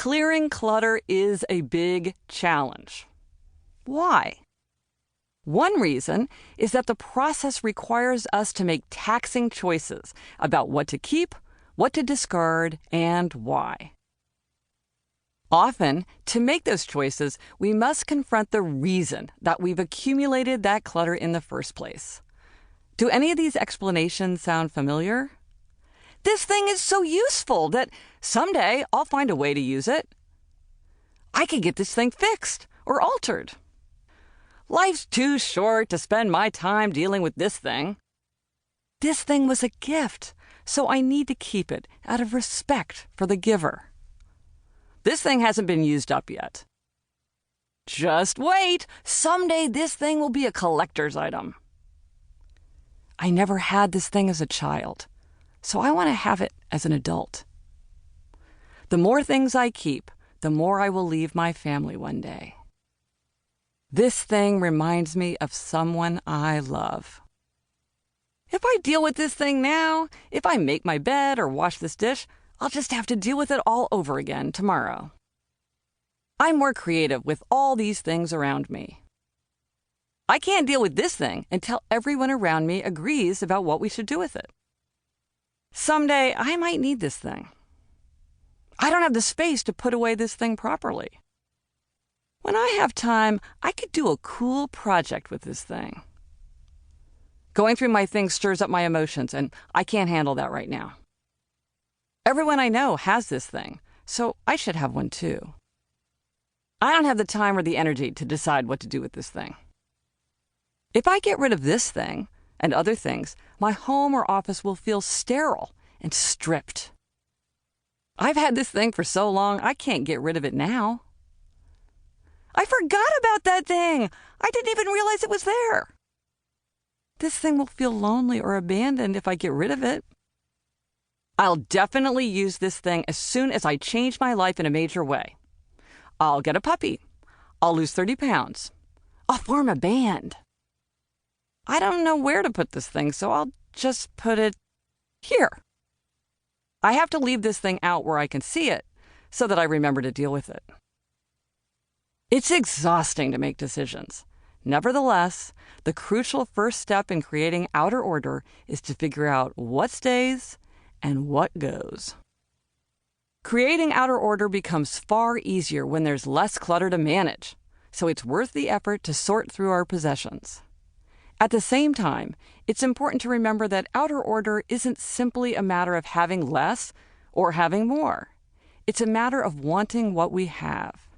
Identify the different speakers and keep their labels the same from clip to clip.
Speaker 1: Clearing clutter is a big challenge. Why? One reason is that the process requires us to make taxing choices about what to keep, what to discard, and why. Often, to make those choices, we must confront the reason that we've accumulated that clutter in the first place. Do any of these explanations sound familiar? This thing is so useful that someday I'll find a way to use it. I could get this thing fixed or altered. Life's too short to spend my time dealing with this thing. This thing was a gift, so I need to keep it out of respect for the giver. This thing hasn't been used up yet. Just wait, someday this thing will be a collector's item. I never had this thing as a child, so I want to have it as an adult. The more things I keep, the more I will leave my family one day. This thing reminds me of someone I love. If I deal with this thing now, if I make my bed or wash this dish, I'll just have to deal with it all over again tomorrow. I'm more creative with all these things around me. I can't deal with this thing until everyone around me agrees about what we should do with it. Someday, I might need this thing. I don't have the space to put away this thing properly. When I have time, I could do a cool project with this thing. Going through my things stirs up my emotions, and I can't handle that right now. Everyone I know has this thing, so I should have one too. I don't have the time or the energy to decide what to do with this thing. If I get rid of this thing and other things, my home or office will feel sterile and stripped. I've had this thing for so long, I can't get rid of it now. I forgot about that thing. I didn't even realize it was there. This thing will feel lonely or abandoned if I get rid of it. I'll definitely use this thing as soon as I change my life in a major way. I'll get a puppy. I'll lose 30 pounds. I'll form a band. I don't know where to put this thing, so I'll just put it here. I have to leave this thing out where I can see it so that I remember to deal with it. It's exhausting to make decisions. Nevertheless, the crucial first step in creating outer order is to figure out what stays and what goes. Creating outer order becomes far easier when there's less clutter to manage, so it's worth the effort to sort through our possessions. At the same time, it's important to remember that outer order isn't simply a matter of having less or having more. It's a matter of wanting what we have.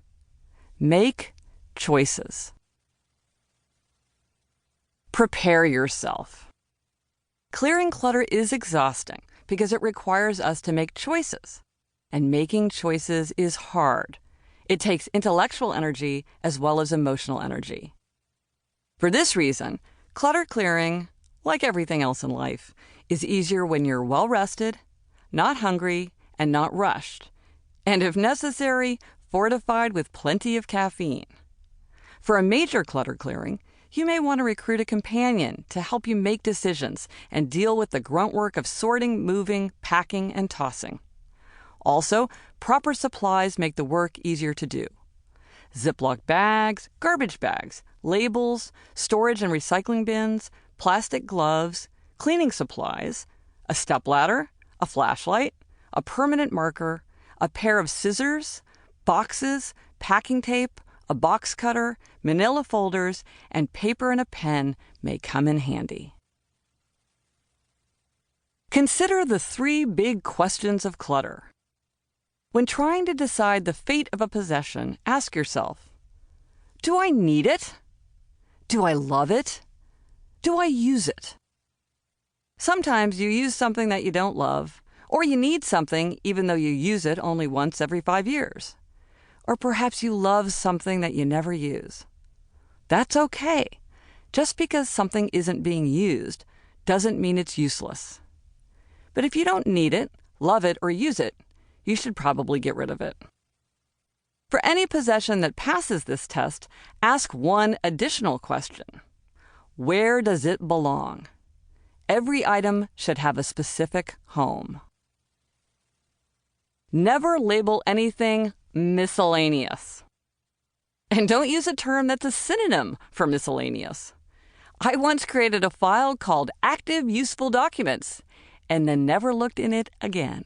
Speaker 1: Make choices. Prepare yourself. Clearing clutter is exhausting because it requires us to make choices. And making choices is hard. It takes intellectual energy as well as emotional energy. For this reason, clutter clearing, like everything else in life, is easier when you're well rested, not hungry, and not rushed, and if necessary, fortified with plenty of caffeine. For a major clutter clearing, you may want to recruit a companion to help you make decisions and deal with the grunt work of sorting, moving, packing, and tossing. Also, proper supplies make the work easier to do. Ziploc bags, garbage bags, labels, storage and recycling bins, plastic gloves, cleaning supplies, a stepladder, a flashlight, a permanent marker, a pair of scissors, boxes, packing tape, a box cutter, manila folders, and paper and a pen may come in handy. Consider the 3 big questions of clutter. When trying to decide the fate of a possession, ask yourself, do I need it? Do I love it? Do I use it? Sometimes you use something that you don't love, or you need something even though you use it only once every 5 years. Or perhaps you love something that you never use. That's okay. Just because something isn't being used doesn't mean it's useless. But if you don't need it, love it, or use it, you should probably get rid of it. For any possession that passes this test, ask one additional question. Where does it belong? Every item should have a specific home. Never label anything miscellaneous. And don't use a term that's a synonym for miscellaneous. I once created a file called Active Useful Documents and then never looked in it again.